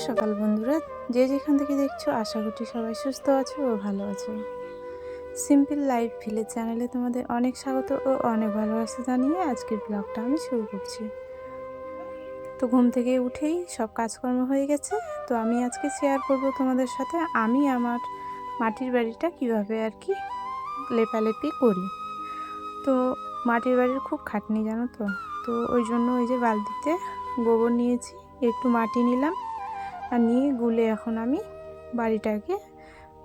সকাল বন্ধুরা, যে যেখান থেকে দেখছো আশা করছি সবাই সুস্থ আছো ও ভালো আছো। সিম্পল লাইফ ভিলেজ চ্যানেলে তোমাদের অনেক স্বাগত ও অনেক ভালোবাসা জানিয়ে আজকের ব্লগটা আমি শুরু করছি। তো ঘুম থেকে উঠেই সব কাজকর্ম হয়ে গেছে। তো আমি আজকে শেয়ার করব তোমাদের সাথে আমি আমার মাটির বাড়িটা কিভাবে আর কি লেপালেপি করি। তো মাটির বাড়ির খুব খাটনি জানো তো। তো ওই জন্য ওই যে বালতিতে গোবর নিয়েছি, একটু মাটি নিলাম আর নিয়ে গুলে এখন আমি বাড়িটাকে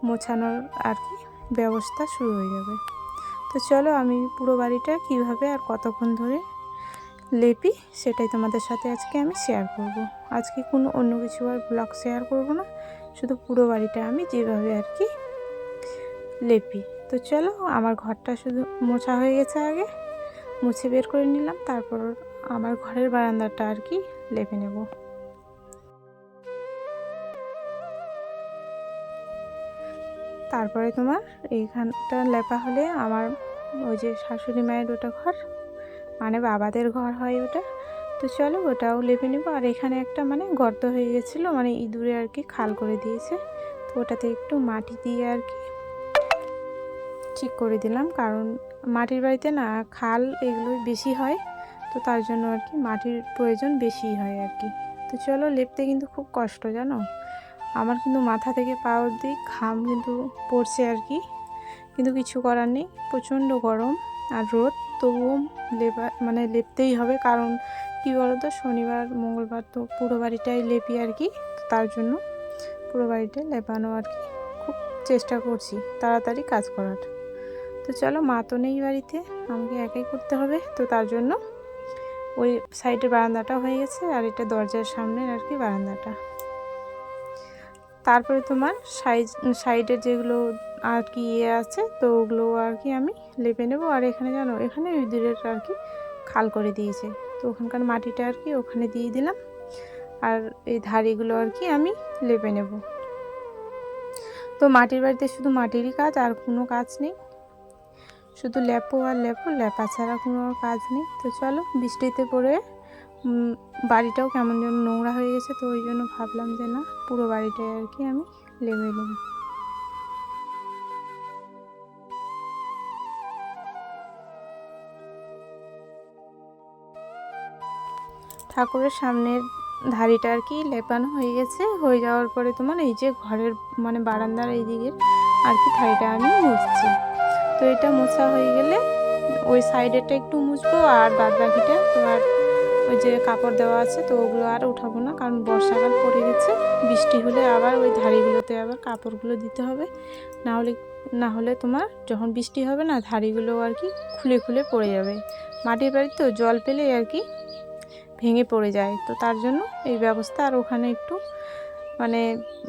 মোছানোর আর কি ব্যবস্থা শুরু হয়ে যাবে। তো চলো আমি পুরো বাড়িটা কিভাবে আর কতক্ষণ ধরে লেপি সেটাই তোমাদের সাথে আজকে আমি শেয়ার করব। আজকে কোনো অন্য কিছু আর ব্লগ শেয়ার করব না, শুধু পুরো বাড়িটা আমি যেভাবে আর কি লেপি। তো চলো, আমার ঘরটা শুধু মোছা হয়ে গেছে, আগে মুছে বের করে নিলাম, তারপর আমার ঘরের বারান্দাটা আর কি লেপে নেব। তারপরে তোমার এইখানটা লেপা হলে আমার ওই যে শাশুড়ি মায়ের ওটা ঘর, মানে বাবাদের ঘর হয় ওটা। তো চলো ওটাও লেপে নেব। আর এখানে একটা মানে গর্ত হয়ে গেছিলো, মানে ইঁদুরে আর কি খাল করে দিয়েছে, তো ওটাতে একটু মাটি দিয়ে আর কি ঠিক করে দিলাম, কারণ মাটির বাড়িতে না খাল এগুলোই বেশি হয়, তো তার জন্য আর কি মাটির প্রয়োজন বেশি হয় আর কি। তো চলো, লেপতে কিন্তু খুব কষ্ট জানো, আমার কিন্তু মাথা থেকে পা অবধি ঘাম কিন্তু পড়ছে আর কি, কিন্তু কিছু করার নেই, প্রচণ্ড গরম আর রোদ, তবুও লেপতেই হবে, কারণ কী বলো তো, শনিবার মঙ্গলবার তো পুরো বাড়িটাই লেপি আর কি, তার জন্য পুরো বাড়িটা লেপানো আর কি খুব চেষ্টা করছি তাড়াতাড়ি কাজ করার। তো চলো, মা তো নেই বাড়িতে, আমাকে একাই করতে হবে, তো তার জন্য ওই সাইডের বারান্দাটা হয়ে গেছে আর এটা দরজার সামনের আর কি বারান্দাটা। তারপরে তোমার সাইডের যেগুলো আর কি আছে, তো ওগুলো আর কি আমি লেপে নেব। আর এখানে জানো, এখানে ইঁদুরের আর কি খাল করে দিয়েছে, তো ওখানকার মাটিটা আর কি ওখানে দিয়ে দিলাম, আর এই ধারিগুলো আর কি আমি লেপে নেব। তো মাটির বাড়িতে শুধু মাটিরই কাজ, আর কোনো কাজ নেই, শুধু লেপো আর লেপো, লেপা ছাড়া কোনো কাজ নেই। তো চলো, বৃষ্টিতে পড়ে বাড়িটাও কেমন যেন নোংরা হয়ে গেছে, তো ওই জন্য ভাবলাম যে না, পুরো বাড়িটাই আর কি আমি লেপে নেব। ঠাকুরের সামনের ধারিটা আর কি লেপানো হয়ে গেছে, হয়ে যাওয়ার পরে তোমার এই যে ঘরের মানে বারান্দার এই দিকের আর কি ধারিটা আমি মুছছি। তো এটা মোছা হয়ে গেলে ওই সাইডেরটা একটু মুছবো, আর বাদ বাকিটা তোমার ওই যে কাপড় দেওয়া আছে, তো ওগুলো আর উঠাবো না, কারণ বর্ষাকাল পড়ে গেছে, বৃষ্টি হলে আবার ওই ধারিগুলোতে আবার কাপড়গুলো দিতে হবে, না হলে তোমার যখন বৃষ্টি হবে না, ধারিগুলো আর কি খুলে খুলে পড়ে যাবে। মাটির বাড়ি তো জল পেলে আর কি ভেঙে পড়ে যায়, তো তার জন্য এই ব্যবস্থা। আর ওখানে একটু মানে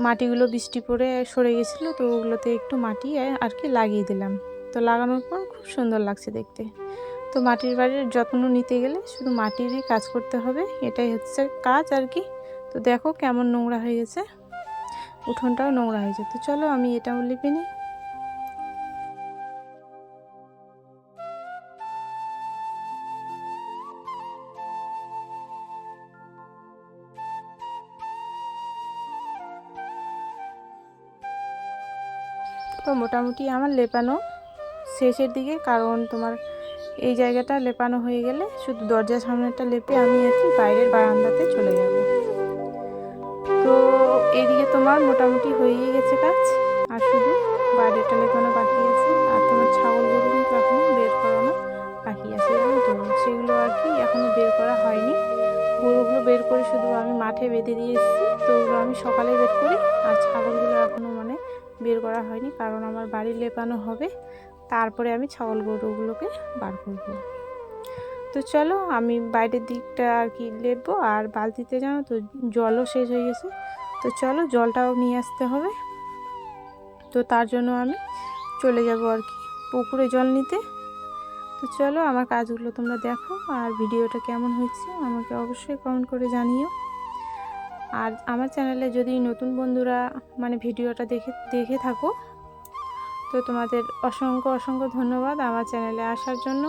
মাটিগুলো বৃষ্টি পড়ে সরে গেছিলো, তো ওগুলোতে একটু মাটি আর কি লাগিয়ে দিলাম, তো লাগানোর পর খুব সুন্দর লাগছে দেখতে। তো মাটির বাড়ির যত্ন নিতে গেলে শুধু মাটিরই কাজ করতে হবে, এটাই হচ্ছে কাজ আর কি। তো দেখো কেমন নোংরা হয়ে গেছে, উঠোনটাও নোংরা হয়েছে। তো চলো আমি এটাও লেপে নিই। তো মোটামুটি আমার লেপানো শেষের দিকে, কারণ তোমার এই জায়গাটা লেপানো হয়ে গেলে শুধু দরজার সামনেটা লেপে আমি আর কি বাইরের বারান্দাতে চলে যাব। তো এইদিকে তোমার মোটামুটি হয়েই গেছে কাজ, আর শুধু বাইরেটা লেপানো বাকি আছে। আর তোমার ছাগল গরু কিন্তু এখনও বের করানো বাকি আছে জানো তো, সেগুলো আর কি এখনও বের করা হয়নি। গরুগুলো বের করে শুধু আমি মাঠে বেঁধে দিয়ে এসেছি, তো ওগুলো আমি সকালে বের করি, আর ছাগলগুলো এখনও মানে বের করা হয়নি, কারণ আমার বাড়ি লেপানো হবে, তারপরে আমি ছাগল গরুগুলোকে বার করব। তো চলো আমি বাইরের দিকটা আর কি লেপবো, আর বালতিতে জানো তো জলও শেষ হয়ে গেছে, তো চলো জলটাও নিয়ে আসতে হবে। তো তার জন্য আমি চলে যাব আর কি পুকুরে জল নিতে। তো চলো, আমার কাজগুলো তোমরা দেখো, আর ভিডিওটা কেমন হয়েছে আমাকে অবশ্যই কমেন্ট করে জানিও। আর আমার চ্যানেলে যদি নতুন বন্ধুরা মানে ভিডিওটা দেখে থাকো, তো তোমাদের অসংখ্য অসংখ্য ধন্যবাদ আমার চ্যানেলে আসার জন্য,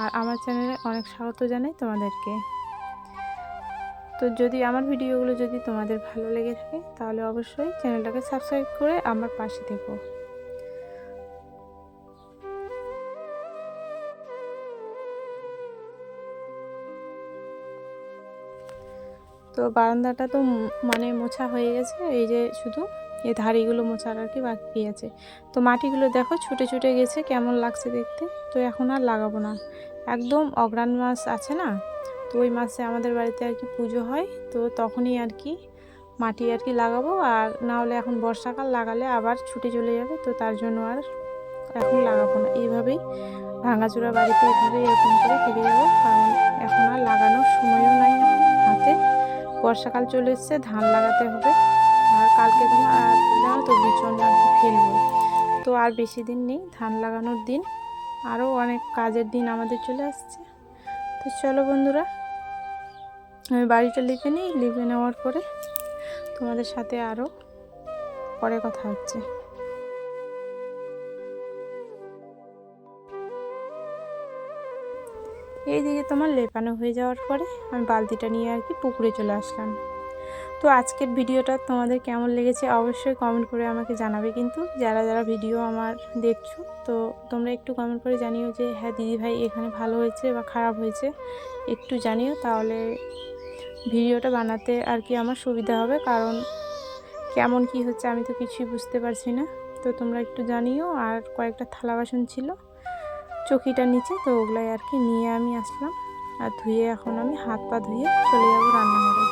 আর আমার চ্যানেলে অনেক স্বাগত জানাই তোমাদেরকে। তো যদি আমার ভিডিওগুলো যদি তোমাদের ভালো লেগে থাকে তাহলে অবশ্যই চ্যানেলটাকে সাবস্ক্রাইব করে আমার পাশে থেকো। তো বারান্দাটা তো মানে মোছা হয়ে গেছে, এই যে শুধু এই ধাড়িগুলো মোছার আর কি বাকি আছে। তো মাটিগুলো দেখো ছুটে ছুটে গেছে, কেমন লাগছে দেখতে। তো এখন আর লাগাবো না, একদম অঘ্রাণ মাস আছে না, তো ওই মাসে আমাদের বাড়িতে আর কি পুজো হয়, তো তখনই আর কি মাটি আর কি লাগাবো। আর না হলে এখন বর্ষাকাল লাগালে আবার ছুটে চলে যাবে, তো তার জন্য আর এখন লাগাবো না। এইভাবেই ভাঙাচোরা বাড়িতে এইভাবেই এরকম করে থেকে যাবো, কারণ এখন আর লাগানোর সময়ও নাই হাতে। বর্ষাকাল চলে এসছে, ধান লাগাতে হবে। আর কালকে তোমার আর জানো তো বিচন আর কি ফেলবো, তো আর বেশি দিন নেই ধান লাগানোর দিন, আরও অনেক কাজের দিন আমাদের চলে আসছে। তো চলো বন্ধুরা, আমি বাড়িটা লিখে নিই, লিখে নেওয়ার পরে তোমাদের সাথে আরও পরে কথা হচ্ছে। এইদিকে তোমার লেপানো হয়ে যাওয়ার পরে আমি বালতিটা নিয়ে আর কি পুকুরে চলে আসলাম। তো আজকের ভিডিওটা তোমাদের কেমন লেগেছে অবশ্যই কমেন্ট করে আমাকে জানাবে, কিন্তু যারা যারা ভিডিও আমার দেখছো তো তোমরা একটু কমেন্ট করে জানিও যে হ্যাঁ দিদিভাই এখানে ভালো হয়েছে বা খারাপ হয়েছে, একটু জানিও, তাহলে ভিডিওটা বানাতে আর কি আমার সুবিধা হবে। কারণ কেমন কি হচ্ছে আমি তো কিছুই বুঝতে পারছি না, তো তোমরা একটু জানিও। আর কয়েকটা থালা বাসন ছিল চকিটার নিচে, তো ওগুলাই আর কি নিয়ে আমি আসলাম। আর ধুয়ে এখন আমি হাত পা ধুয়ে চলে যাবো রান্নাঘরে,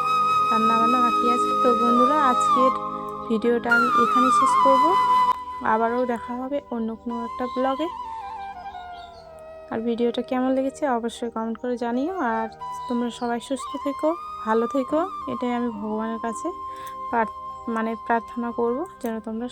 রান্নাবান্না বাকি আছে। তো বন্ধুরা আজকের ভিডিওটা আমি এখানে শেষ করব, আবারও দেখা হবে অন্য কোনো একটা ব্লগে। আর ভিডিওটা কেমন লেগেছে অবশ্যই কমেন্ট করে জানিও। আর তোমরা সবাই সুস্থ থেকো, ভালো থেকো, এটাই আমি ভগবানের কাছে প্রার্থনা করব যেন তোমরা